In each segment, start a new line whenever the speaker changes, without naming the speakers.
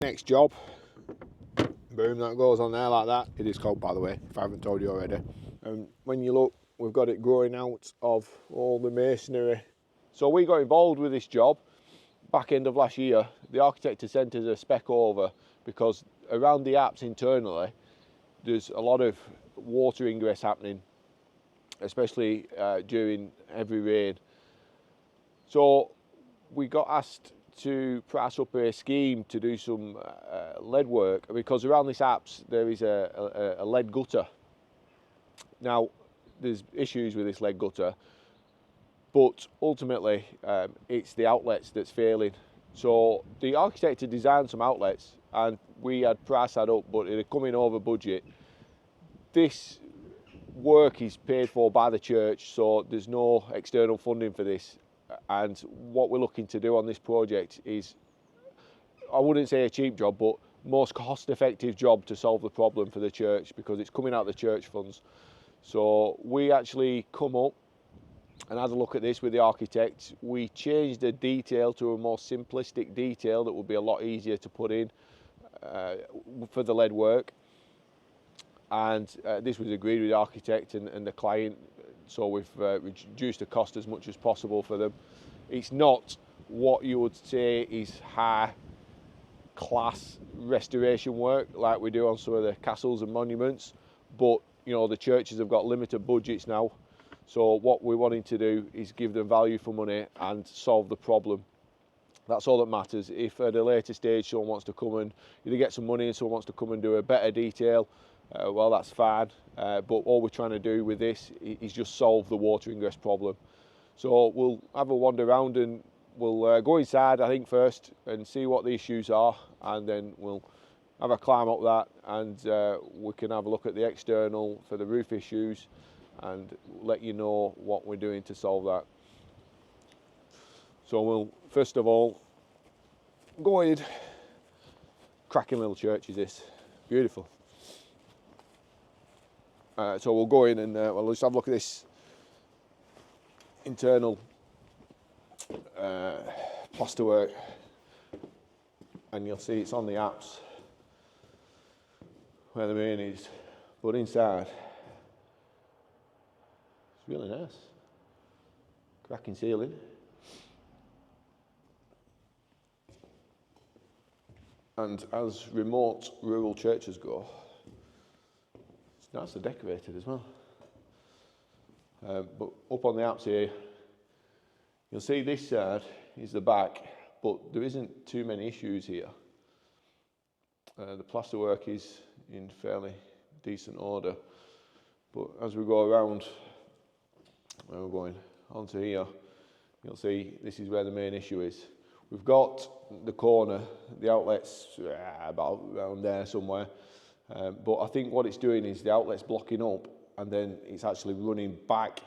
Next job, boom, that goes on there like that. It is cold, by the way, if I haven't told you already. And when you look, we've got it growing out of all the masonry. So we got involved with this job back end of last year. The architect has sent us a spec over because around the apse internally there's a lot of water ingress happening, especially during heavy rain. So we got asked to price up a scheme to do some lead work, because around this apse there is a lead gutter. Now there's issues with this lead gutter, but ultimately it's the outlets that's failing. So the architect had designed some outlets and we had priced that up, but it had come in over budget. This work is paid for by the church, so there's no external funding for this. And what we're looking to do on this project is, I wouldn't say a cheap job, but most cost-effective job to solve the problem for the church, because it's coming out of the church funds. So we actually come up and had a look at this with the architect. We changed the detail to a more simplistic detail that would be a lot easier to put in for the lead work. And this was agreed with the architect and the client. So we've reduced the cost as much as possible for them. It's not what you would say is high class restoration work like we do on some of the castles and monuments, but you know, the churches have got limited budgets now. So what we're wanting to do is give them value for money and solve the problem. That's all that matters. If at a later stage someone wants to come and either get some money and someone wants to come and do a better detail, well, that's fine. But all we're trying to do with this is just solve the water ingress problem. So we'll have a wander around and we'll go inside, I think, first and see what the issues are, and then we'll have a climb up that, and we can have a look at the external for the roof issues and let you know what we're doing to solve that. So we'll first of all go in. Cracking little church is this, beautiful. So we'll go in and we'll just have a look at this internal plasterwork, and you'll see it's on the apse where the main is, but inside it's really nice. Cracking ceiling. And as remote rural churches go, it's nicely decorated as well. But up on the apse here, you'll see this side is the back, but there isn't too many issues here. The plasterwork is in fairly decent order, but as we go around, where we're going onto here, you'll see this is where the main issue is. We've got the corner, the outlets about around there somewhere, but I think what it's doing is the outlet's blocking up, and then it's actually running back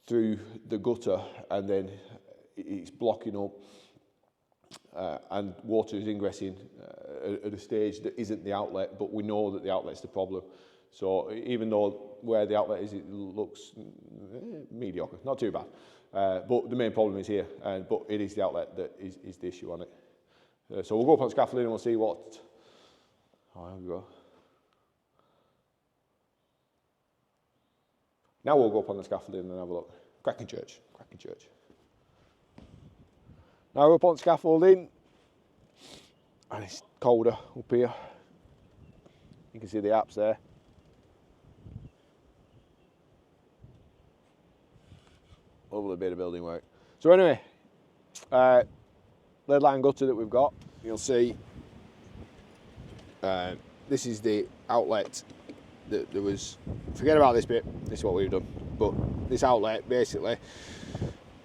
through the gutter, and then it's blocking up, and water is ingressing at a stage that isn't the outlet, but we know that the outlet's the problem. So even though where the outlet is, it looks mediocre, not too bad. But the main problem is here, but it is the outlet that is the issue on it. So we'll go up on scaffolding and we'll see what... Oh, here we go. Now we'll go up on the scaffolding and have a look. Cracking church, cracking church. Now we're up on scaffolding, and it's colder up here. You can see the apse there. Lovely bit of building work. So anyway, lead line gutter that we've got, you'll see this is the outlet that there was. Forget about this bit, this is what we've done, but this outlet basically,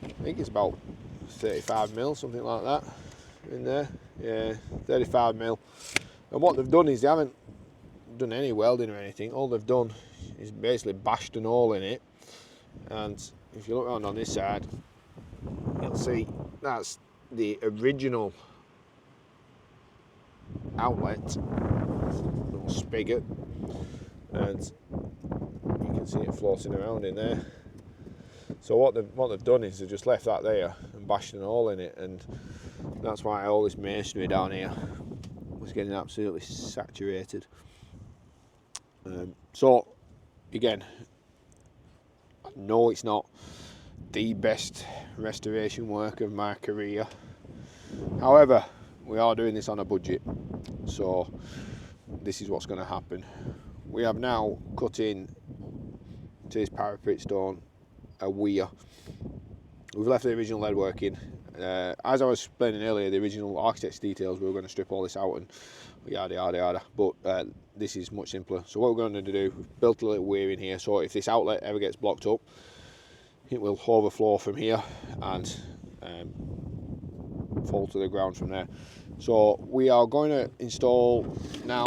I think it's about 35 mil, something like that in there. Yeah, 35 mil. And what they've done is they haven't done any welding or anything. All they've done is basically bashed an hole in it, and if you look around on this side, you'll see that's the original outlet, little spigot, and you can see it floating around in there. So what they've done is they've just left that there and bashed an hole in it, and that's why all this masonry down here was getting absolutely saturated. So again, no, it's not the best restoration work of my career. However, we are doing this on a budget, so this is what's going to happen. We have now cut in to this parapet stone a weir. We've left the original lead work in. As I was explaining earlier, the original architect's details, we were going to strip all this out and yada yada yada, but this is much simpler. So what we're going to do, we've built a little weir in here, so if this outlet ever gets blocked up, it will overflow from here and fall to the ground from there. So we are going to install now,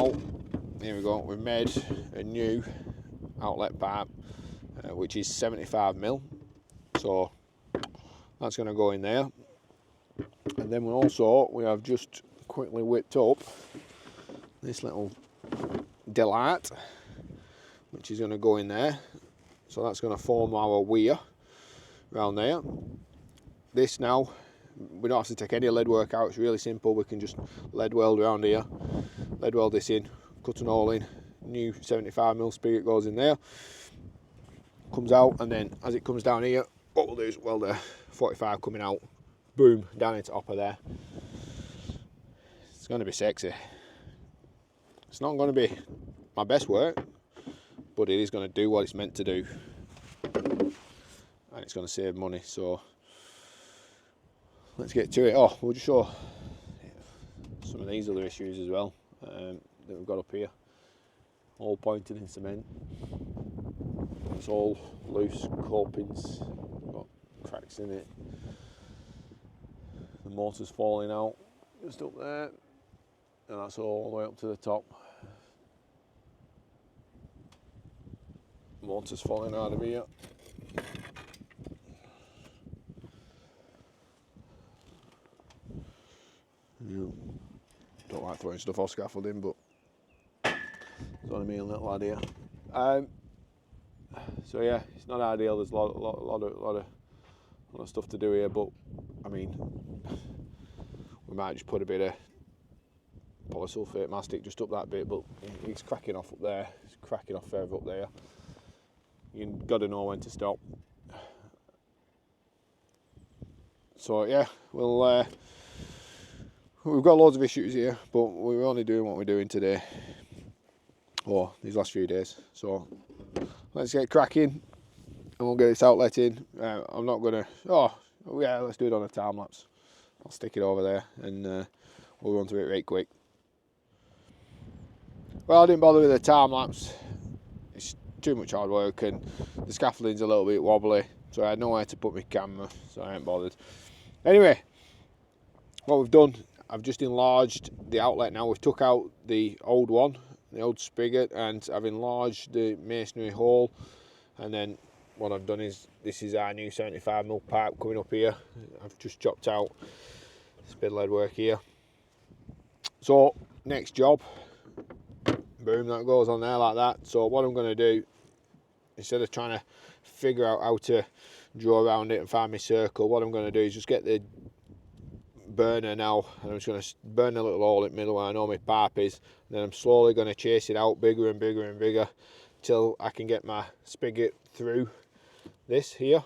here we go, we've made a new outlet pipe, which is 75mm, so that's going to go in there. And then we have just quickly whipped up this little delight, which is going to go in there. So that's going to form our weir around there. This now, we don't have to take any lead work out, it's really simple. We can just lead weld around here, lead weld this in, cut an hole in, new 75mm spigot goes in there, comes out, and then as it comes down here, what we'll do is weld a 45 coming out, boom, down into upper there. It's going to be sexy. It's not going to be my best work, but it is going to do what it's meant to do, and it's going to save money. So let's get to it. Oh, we'll just show some of these other issues as well that we've got up here. All pointed in cement. It's all loose copings, got cracks in it. The motor's falling out just up there, and that's all the way up to the top. Motor's falling out of here. Yeah. Don't like throwing stuff off scaffolding, but it's only me and little lad here. So yeah, it's not ideal. There's a lot of stuff to do here, but I mean, we might just put a bit of polysulfate mastic just up that bit, but it's cracking off up there. It's cracking off further up there. You've got to know when to stop. So yeah, we've got loads of issues here, but we're only doing what we're doing today, or these last few days. So let's get cracking, and we'll get this outlet in. I'm not gonna. Oh yeah, let's do it on a time lapse. I'll stick it over there, and we'll run through it right quick. Well, I didn't bother with the time lapse. It's too much hard work, and the scaffolding's a little bit wobbly, so I had nowhere to put my camera, so I ain't bothered. Anyway, what we've done, I've just enlarged the outlet now. We've took out the old one, the old spigot, and I've enlarged the masonry hole. And then what I've done is, this is our new 75mm pipe coming up here. I've just chopped out this bit of lead work here. So next job, boom, that goes on there like that. So what I'm going to do, instead of trying to figure out how to draw around it and find my circle, what I'm going to do is just get the burner now, and I'm just going to burn a little hole in the middle where I know my pipe is, and then I'm slowly going to chase it out bigger and bigger and bigger till I can get my spigot through this here.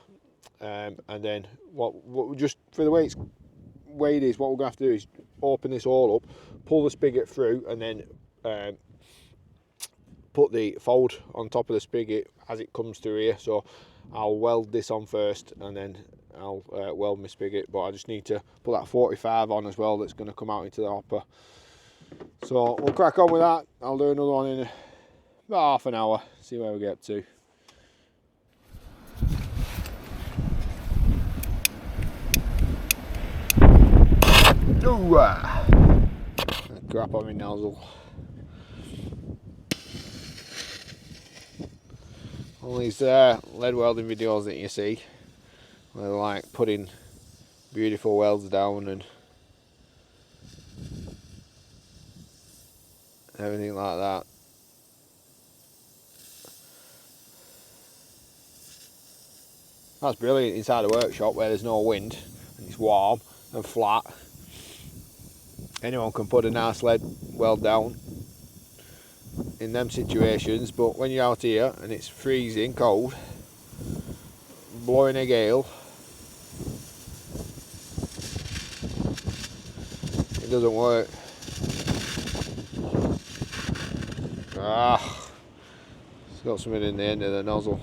And then what just for the way it is, what we're going to have to do is open this all up, pull the spigot through, and then put the fold on top of the spigot as it comes through here. So I'll weld this on first, and then I'll weld my spigot, but I just need to put that 45 on as well, that's going to come out into the hopper. So we'll crack on with that. I'll do another one in about half an hour, see where we get to. Crap on my nozzle. All these lead welding videos that you see, they're like putting beautiful welds down and everything like that. That's brilliant inside a workshop where there's no wind and it's warm and flat. anyone can put a nice lead weld down in them situations, but when you're out here and it's freezing cold, blowing a gale, it doesn't work. It's got something in the end of the nozzle.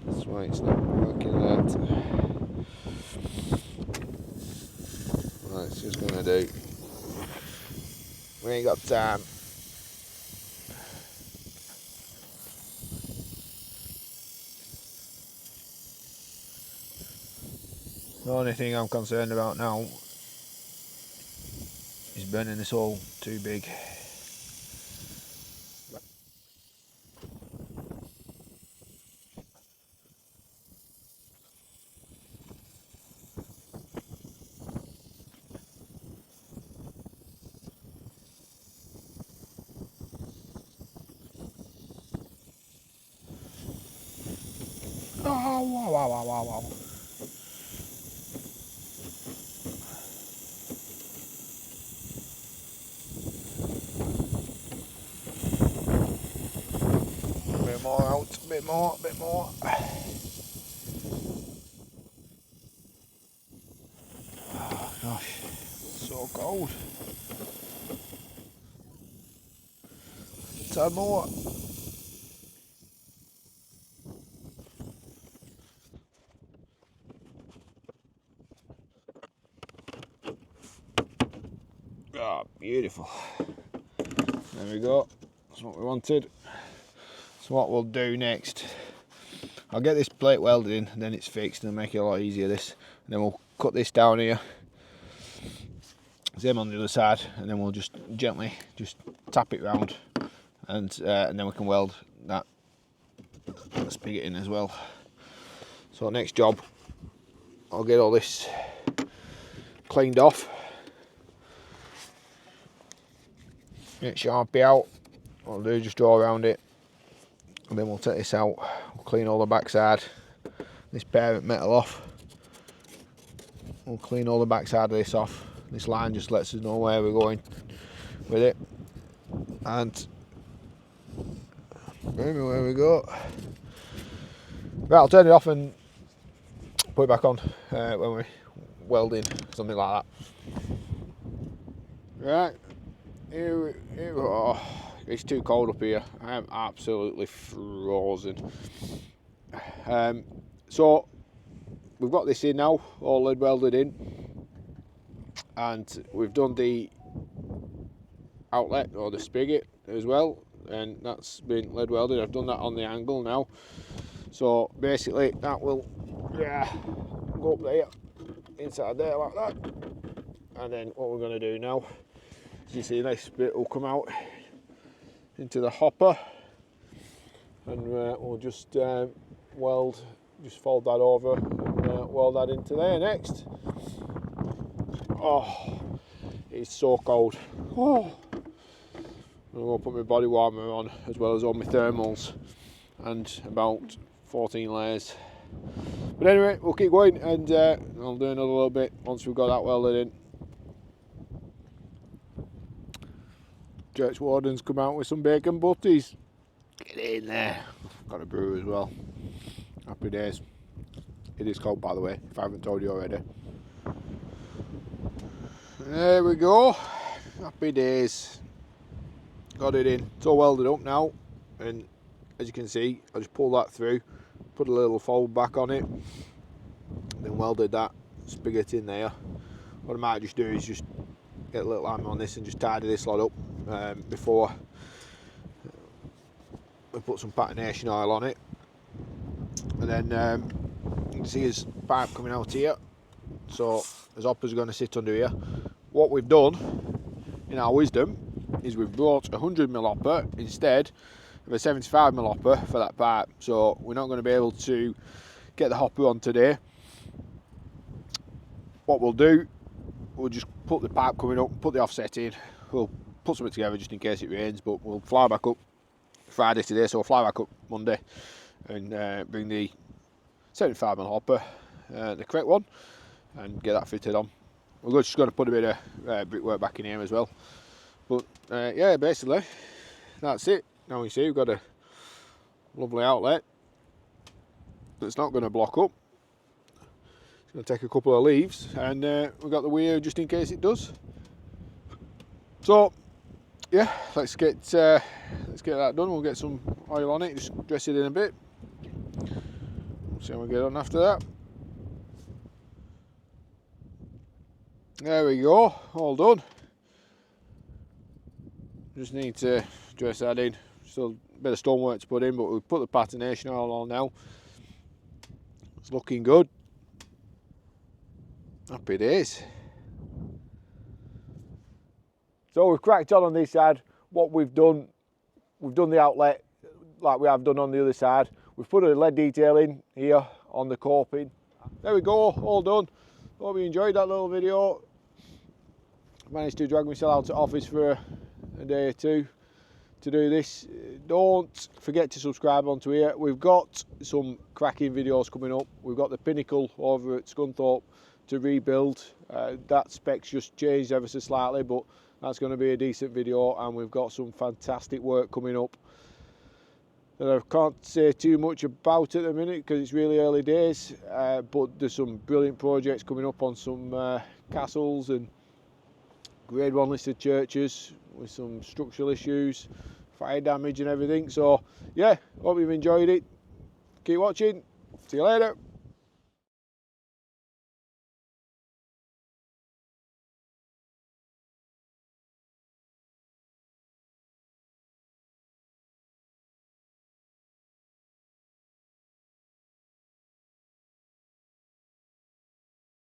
That's why it's not working out. Right, it's just gonna do. We ain't got time. The only thing I'm concerned about now is burning this hole too big. Oh, wow. A bit more out, a bit more. Oh gosh, so cold. A tad more. Ah, beautiful. There we go. That's what we wanted. So what we'll do next, I'll get this plate welded in, and then it's fixed, and it'll make it a lot easier. This, and then we'll cut this down here, same on the other side, and then we'll just gently just tap it round, and then we can weld that spigot in as well. So next job, I'll get all this cleaned off, get Sharpie out. What I'll do is just draw around it, and then we'll take this out. We'll clean all the backside, this parent metal off. We'll clean all the backside of this off. This line just lets us know where we're going with it, and there we go. Right, I'll turn it off and put it back on when we're welding, something like that. Right, here we are. It's too cold up here. I am absolutely frozen. So we've got this in now, all lead welded in, and we've done the outlet or the spigot as well, and that's been lead welded. I've done that on the angle now. So basically that will go up there, inside there like that, and then what we're going to do now, as you see, this bit will come out into the hopper, and we'll just weld, just fold that over and weld that into there next. Oh, it's so cold. Oh. I'm going to put my body warmer on, as well as all my thermals, and about 14 layers. But anyway, we'll keep going, and I'll do another little bit once we've got that welded in. Church wardens come out with some bacon butties. Get in there. Got a brew as well. Happy days. It is cold, by the way, if I haven't told you already. There we go. Happy days. Got it in. It's all welded up now, and as you can see, I just pulled that through, put a little fold back on it, then welded that spigot in there. What I might just do is just get a little hammer on this and just tidy this lot up before we put some patination oil on it. And then you can see his pipe coming out here, so his hopper's going to sit under here. What we've done in our wisdom is we've brought a 100mm hopper instead of a 75mm hopper for that pipe, so we're not going to be able to get the hopper on today. What we'll do, we'll just put the pipe coming up, put the offset in, we'll put something together just in case it rains, but we'll fly back up Friday today, so we'll fly back up Monday and bring the 75mm hopper, the correct one, and get that fitted on. we're just going to put a bit of brickwork back in here as well. But yeah, basically that's it. Now you see we've got a lovely outlet that's not going to block up. It's going to take a couple of leaves, and we've got the weir just in case it does. So yeah, let's get that done. We'll get some oil on it, just dress it in a bit. See how we get on after that. There we go, all done. Just need to dress that in. Still a bit of stonework to put in, but we've put the patination oil on now. It's looking good. Happy days. So we've cracked on this side. What we've done the outlet like we have done on the other side. We've put a lead detail in here on the coping. There we go, all done. Hope you enjoyed that little video. Managed to drag myself out to office for a day or two to do this. Don't forget to subscribe onto here. We've got some cracking videos coming up. We've got the pinnacle over at Scunthorpe to rebuild. That spec's just changed ever so slightly, but that's going to be a decent video, and we've got some fantastic work coming up that I can't say too much about at the minute because it's really early days, but there's some brilliant projects coming up on some castles and grade 1 listed churches with some structural issues, fire damage and everything. So yeah, hope you've enjoyed it. Keep watching. See you later.